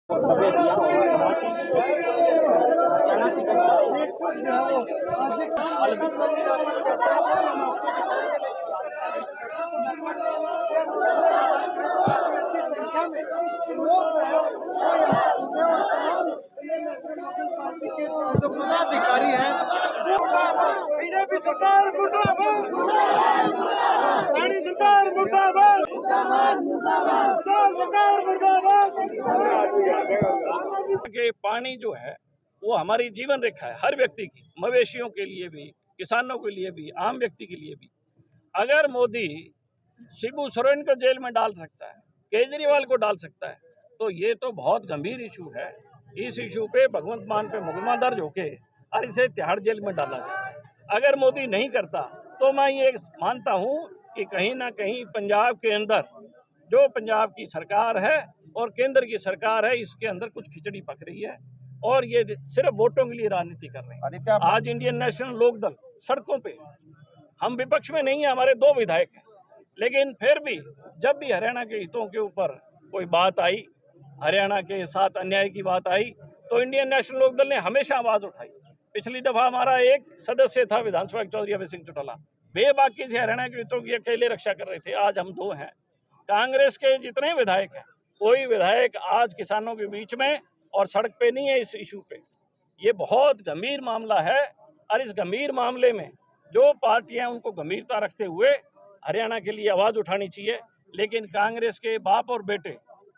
जो पदाधिकारी है बीजेपी सरकार मुर्दाबाद, साड़ी सरकार मुर्दाबाद, सरकार मुर्दाबाद। कि पानी जो है वो हमारी जीवन रेखा है, हर व्यक्ति की, मवेशियों के लिए भी, किसानों के लिए भी, आम व्यक्ति के लिए भी। अगर मोदी शिबू सोरेन को जेल में डाल सकता है, केजरीवाल को डाल सकता है, तो ये तो बहुत गंभीर इशू है। इस इशू पे भगवंत मान पे मुकदमा दर्ज होके और इसे तिहाड़ जेल में डाला जाए। अगर मोदी नहीं करता तो मैं ये मानता हूँ कि कहीं ना कहीं पंजाब के अंदर जो पंजाब की सरकार है और केंद्र की सरकार है, इसके अंदर कुछ खिचड़ी पक रही है और ये सिर्फ वोटों के लिए राजनीति कर रहे हैं। आज इंडियन नेशनल लोकदल सड़कों पे, हम विपक्ष में नहीं है, हमारे 2 विधायक हैं, लेकिन फिर भी जब भी हरियाणा के हितों के ऊपर कोई बात आई, हरियाणा के साथ अन्याय की बात आई, तो इंडियन नेशनल लोकदल ने हमेशा आवाज उठाई। पिछली दफा हमारा एक सदस्य था विधानसभा चौधरी अभय सिंह चौटाला, बेबाकी से हरियाणा के हितों की अकेले रक्षा कर रहे थे। आज हम 2 हैं। कांग्रेस के जितने विधायक हैं, कोई विधायक आज किसानों के बीच में और सड़क पे नहीं है इस इशू पे। ये बहुत गंभीर मामला है और इस गंभीर मामले में जो पार्टियां उनको गंभीरता रखते हुए हरियाणा के लिए आवाज उठानी चाहिए। लेकिन कांग्रेस के बाप और बेटे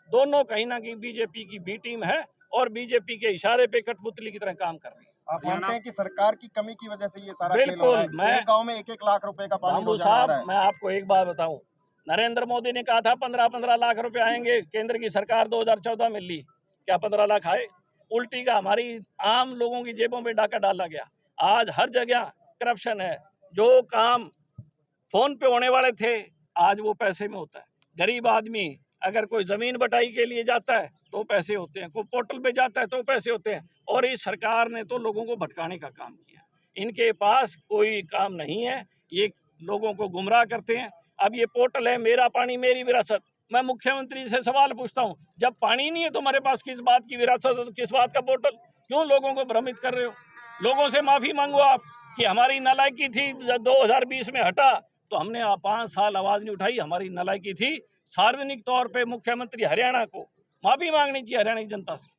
दोनों कहीं ना कहीं बीजेपी की बी टीम है और बीजेपी के इशारे पे कठपुतली की तरह काम कर रही है। आप मानते हैं कि सरकार की कमी की वजह से ये सारा बिल्कुल। मैं गांव में 1-1 लाख रुपए का पानी रोजाना आ रहा है। मैं आपको एक बात बताऊं, नरेंद्र मोदी ने कहा था 15-15 लाख रुपए आएंगे, केंद्र की सरकार 2014 में ली, क्या 15 लाख आए? उल्टी का हमारी आम लोगों की जेबों में डाका डाला गया। आज हर जगह करप्शन है। जो काम फोन पे होने वाले थे आज वो पैसे में होता है। गरीब आदमी अगर कोई जमीन बटाई के लिए जाता है तो पैसे होते हैं, कोई पोर्टल पे जाता है तो पैसे होते हैं। और इस सरकार ने तो लोगों को भटकाने का काम किया। इनके पास कोई काम नहीं है, ये लोगों को गुमराह करते हैं। अब ये पोर्टल है मेरा पानी मेरी विरासत, मैं मुख्यमंत्री से सवाल पूछता हूँ, जब पानी नहीं है तुम्हारे पास किस बात की विरासत है, तो किस बात का पोर्टल? क्यों लोगों को भ्रमित कर रहे हो? लोगों से माफी मांगो आप कि हमारी नालायकी थी, 2020 में हटा तो हमने 5 साल आवाज नहीं उठाई, हमारी नालायकी थी। सार्वजनिक तौर पे मुख्यमंत्री हरियाणा को माफी मांगनी चाहिए हरियाणा की जनता से।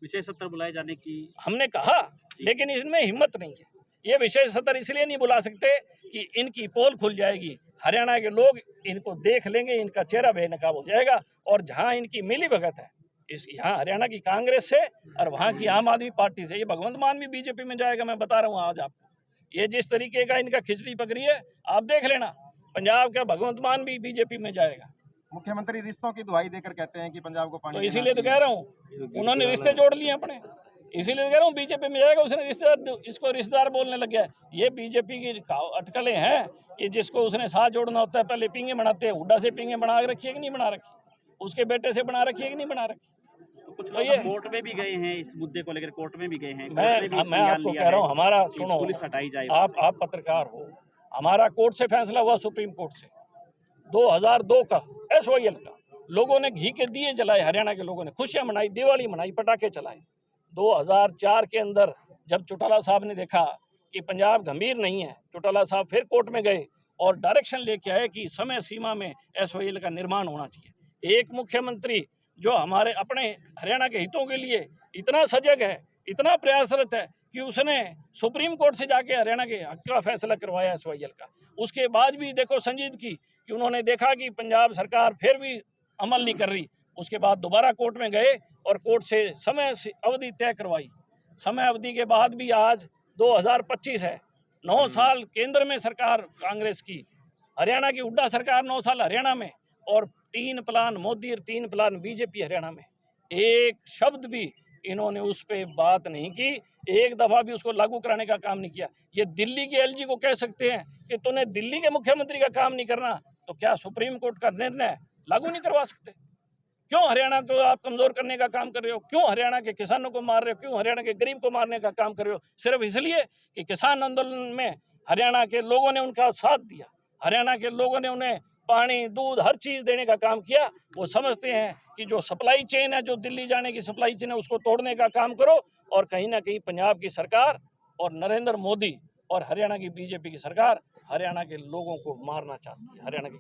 विशेष सत्र बुलाए जाने की हमने कहा, लेकिन इसमें हिम्मत नहीं है। ये विशेष सत्र इसलिए नहीं बुला सकते कि इनकी पोल खुल जाएगी, हरियाणा के लोग इनको देख लेंगे, इनका चेहरा बेनकाब हो जाएगा। और जहां इनकी मिली भगत है इस यहाँ हरियाणा की कांग्रेस से और वहाँ की आम आदमी पार्टी से, ये भगवंत मान भी बीजेपी में जाएगा। मैं बता रहा हूँ आज आपको, ये जिस तरीके का इनका खिचड़ी पकड़ी है आप देख लेना, पंजाब का भगवंत मान भी बीजेपी में जाएगा। मुख्यमंत्री रिश्तों की दुहाई देकर कहते हैं कि पंजाब को पानी, तो इसीलिए तो कह रहा हूँ, उन्होंने रिश्ते जोड़ लिए अपने, इसीलिए कह रहा हूँ बीजेपी में जाएगा। उसने रिश्तेदार, इसको रिश्तेदार बोलने लग गया। ये बीजेपी की अटकलें हैं कि जिसको उसने साथ जोड़ना होता है पहले पींगे बनाते हैं। हुड्डा से पींगे बना रखी है कि नहीं बना रखी, उसके बेटे से बना रखी है कि नहीं बना रखी। तो कुछ लोग कोर्ट में भी गए हैं, इस मुद्दे को लेकर कोर्ट में भी गए हैं। मैं आपको कह रहा हूँ, हमारा सुनो, पुलिस हटाई जाए। आप पत्रकार हो, हमारा कोर्ट से फैसला हुआ, सुप्रीम कोर्ट से 2002 का SYL का, लोगों ने घी के दिए जलाए, हरियाणा के लोगों ने खुशियां मनाई, दिवाली मनाई, पटाखे चलाए। 2004 के अंदर जब चौटाला साहब ने देखा कि पंजाब गंभीर नहीं है, चौटाला साहब फिर कोर्ट में गए और डायरेक्शन लेके आए कि समय सीमा में SYL का निर्माण होना चाहिए। एक मुख्यमंत्री जो हमारे अपने हरियाणा के हितों के लिए इतना सजग है, इतना प्रयासरत है कि उसने सुप्रीम कोर्ट से जाके हरियाणा के हक का फैसला करवाया SYL का। उसके बाद भी देखो संजीदगी कि उन्होंने देखा कि पंजाब सरकार फिर भी अमल नहीं कर रही, उसके बाद दोबारा कोर्ट में गए और कोर्ट से समय अवधि तय करवाई। समय अवधि के बाद भी आज 2025 है, 9 साल केंद्र में सरकार कांग्रेस की, हरियाणा की हुड्डा सरकार 9 साल हरियाणा में, और 3 प्लान मोदी और 3 प्लान बीजेपी हरियाणा में। एक शब्द भी इन्होंने उस पर बात नहीं की, एक दफ़ा भी उसको लागू कराने का काम नहीं किया। ये दिल्ली के LG को कह सकते हैं कि तूने दिल्ली के मुख्यमंत्री का काम नहीं करना, तो क्या सुप्रीम कोर्ट का निर्णय लागू नहीं करवा सकते? क्यों हरियाणा को आप कमज़ोर करने का काम कर रहे हो? क्यों हरियाणा के किसानों को मार रहे हो? क्यों हरियाणा के गरीब को मारने का काम कर रहे हो? सिर्फ इसलिए कि किसान आंदोलन में हरियाणा के लोगों ने उनका साथ दिया, हरियाणा के लोगों ने उन्हें पानी, दूध, हर चीज़ देने का काम किया। वो समझते हैं कि जो सप्लाई चेन है, जो दिल्ली जाने की सप्लाई चेन है, उसको तोड़ने का काम करो। और कहीं ना कहीं पंजाब की सरकार और नरेंद्र मोदी और हरियाणा की बीजेपी की सरकार हरियाणा के लोगों को मारना चाहती है। हरियाणा के